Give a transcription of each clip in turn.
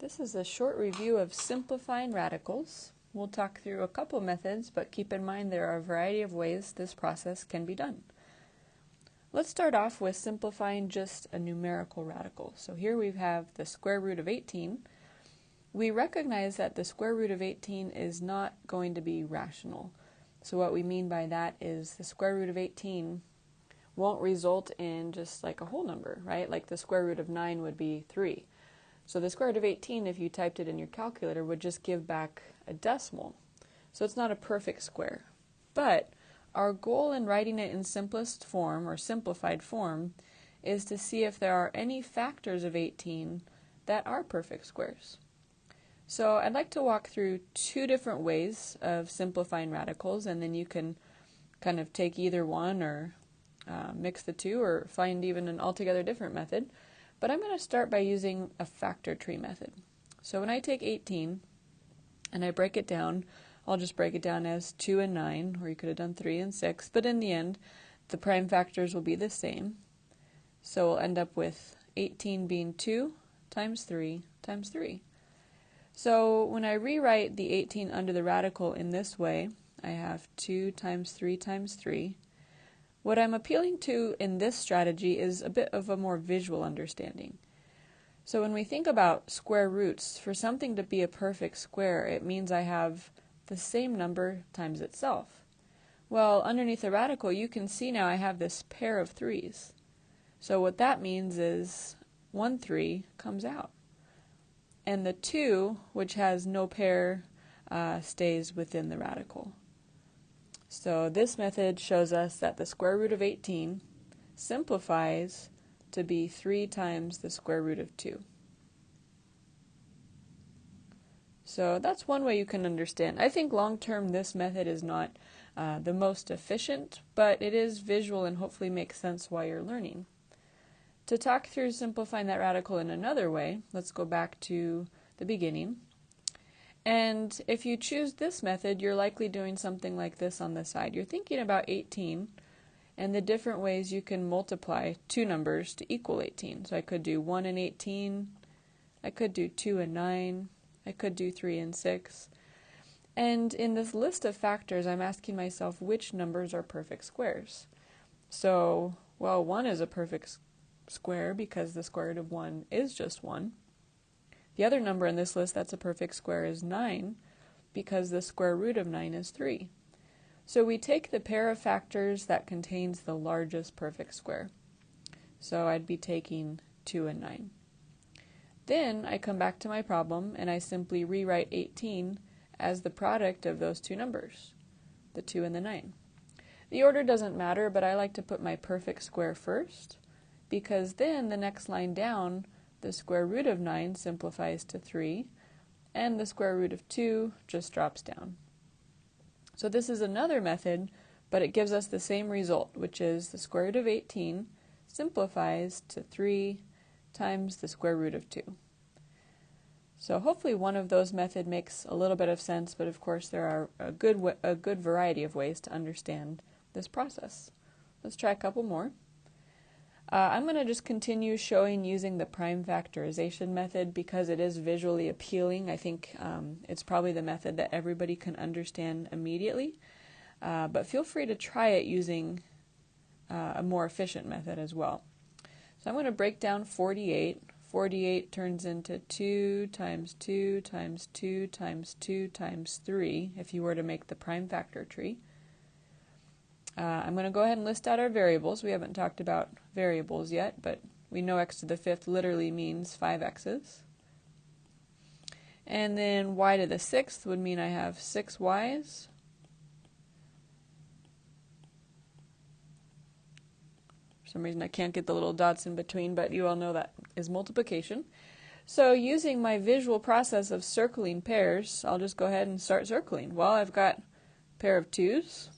This is a short review of simplifying radicals. We'll talk through a couple methods, but keep in mind there are a variety of ways this process can be done. Let's start off with simplifying just a numerical radical. So here we have the square root of 18. We recognize that the square root of 18 is not going to be rational. So what we mean by that is the square root of 18 won't result in just like a whole number, right? Like the square root of 9 would be 3. So the square root of 18, if you typed it in your calculator, would just give back a decimal. So it's not a perfect square. But our goal in writing it in simplest form or simplified form is to see if there are any factors of 18 that are perfect squares. So I'd like to walk through two different ways of simplifying radicals, and then you can kind of take either one or mix the two or find even an altogether different method. But I'm going to start by using a factor tree method. So when I take 18 and I break it down, I'll just break it down as 2 and 9, or you could have done 3 and 6, but in the end, the prime factors will be the same. So we'll end up with 18 being 2 times 3 times 3. So when I rewrite the 18 under the radical in this way, I have 2 times 3 times 3. What I'm appealing to in this strategy is a bit of a more visual understanding. So when we think about square roots, for something to be a perfect square, it means I have the same number times itself. Well, underneath the radical, you can see now I have this pair of 3's. So what that means is 1 3 comes out. And the 2, which has no pair, stays within the radical. So this method shows us that the square root of 18 simplifies to be 3 times the square root of 2. So that's one way you can understand. I think long term this method is not the most efficient, but it is visual and hopefully makes sense while you're learning. To talk through simplifying that radical in another way, let's go back to the beginning. And if you choose this method, you're likely doing something like this on the side. You're thinking about 18 and the different ways you can multiply two numbers to equal 18. So I could do 1 and 18, I could do 2 and 9, I could do 3 and 6. And in this list of factors, I'm asking myself which numbers are perfect squares. So, well, 1 is a perfect square because the square root of 1 is just 1. The other number in this list that's a perfect square is 9 because the square root of 9 is 3. So we take the pair of factors that contains the largest perfect square. So I'd be taking 2 and 9. Then I come back to my problem and I simply rewrite 18 as the product of those two numbers, the 2 and the 9. The order doesn't matter, but I like to put my perfect square first because then the next line down, the square root of 9 simplifies to 3, and the square root of 2 just drops down. So this is another method, but it gives us the same result, which is the square root of 18 simplifies to 3 times the square root of 2. So hopefully one of those methods makes a little bit of sense, but of course there are a good variety of ways to understand this process. Let's try a couple more. I'm going to just continue showing using the prime factorization method because it is visually appealing. I think it's probably the method that everybody can understand immediately, but feel free to try it using a more efficient method as well. So I'm going to break down 48. 48 turns into 2 times 2 times 2 times 2 times 3 if you were to make the prime factor tree. I'm going to go ahead and list out our variables. We haven't talked about variables yet, but we know x to the 5th literally means 5x's. And then y to the 6th would mean I have 6y's. For some reason I can't get the little dots in between, but you all know that is multiplication. So using my visual process of circling pairs, I'll just go ahead and start circling. Well, I've got a pair of 2's.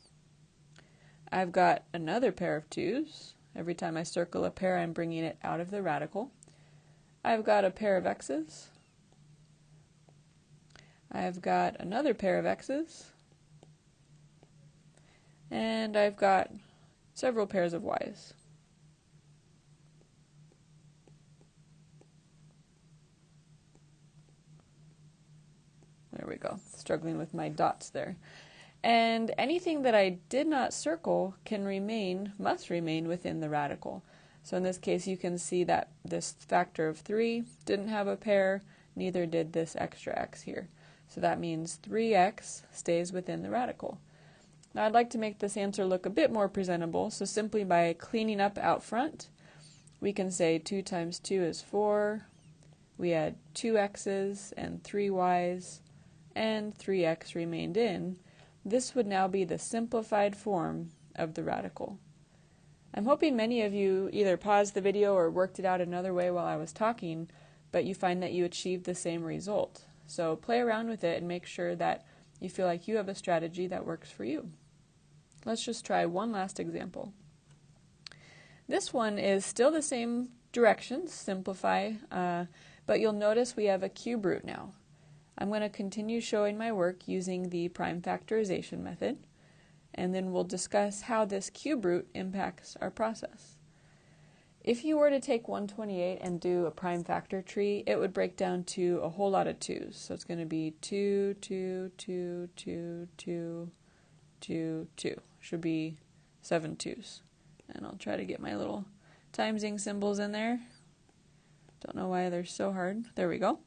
I've got another pair of 2's. Every time I circle a pair, I'm bringing it out of the radical. I've got a pair of x's. I've got another pair of x's. And I've got several pairs of y's. we go. Struggling with my dots there. And anything that I did not circle must remain within the radical. So in this case, you can see that this factor of 3 didn't have a pair, neither did this extra x here. So that means 3x stays within the radical. Now I'd like to make this answer look a bit more presentable, so simply by cleaning up out front, we can say 2 times 2 is 4, we add 2x's and 3y's, and 3x remained in. This would now be the simplified form of the radical. I'm hoping many of you either paused the video or worked it out another way while I was talking, but you find that you achieved the same result. So play around with it and make sure that you feel like you have a strategy that works for you. Let's just try one last example. This one is still the same directions, simplify, but you'll notice we have a cube root now. I'm going to continue showing my work using the prime factorization method, and then we'll discuss how this cube root impacts our process. If you were to take 128 and do a prime factor tree, it would break down to a whole lot of 2's. So it's going to be 2, 2, 2, 2, 2, 2, 2. Should be 7 2's. And I'll try to get my little timesing symbols in there. Don't know why they're so hard. There we go.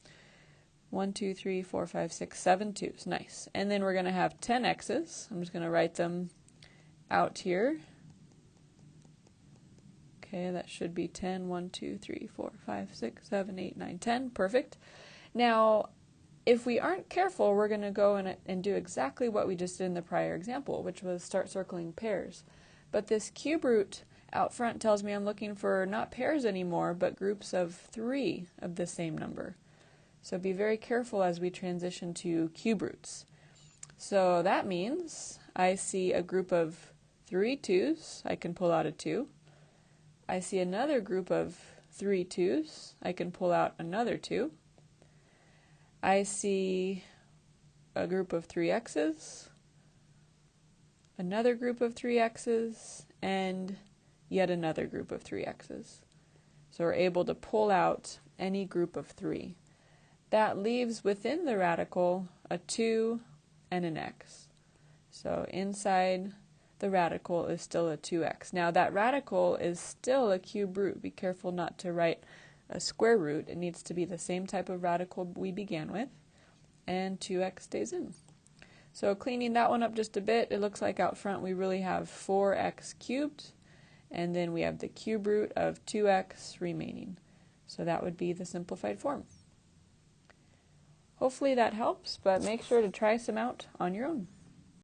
1, 2, 3, 4, 5, 6, 7 2's. Nice. And then we're going to have 10 x's. I'm just going to write them out here. Okay, that should be 10. 1, 2, 3, 4, 5, 6, 7, 8, 9, 10. Perfect. Now, if we aren't careful, we're going to go and do exactly what we just did in the prior example, which was start circling pairs. But this cube root out front tells me I'm looking for not pairs anymore, but groups of 3 of the same number. So be very careful as we transition to cube roots. So that means I see a group of 3 2's, I can pull out a 2. I see another group of 3 2's, I can pull out another 2. I see a group of 3x's, another group of 3x's, and yet another group of 3x's. So we're able to pull out any group of 3. That leaves within the radical a 2 and an x. So inside the radical is still a 2x. Now that radical is still a cube root. Be careful not to write a square root. It needs to be the same type of radical we began with, and 2x stays in. So cleaning that one up just a bit, it looks like out front we really have 4x cubed, and then we have the cube root of 2x remaining. So that would be the simplified form. Hopefully that helps, but make sure to try some out on your own.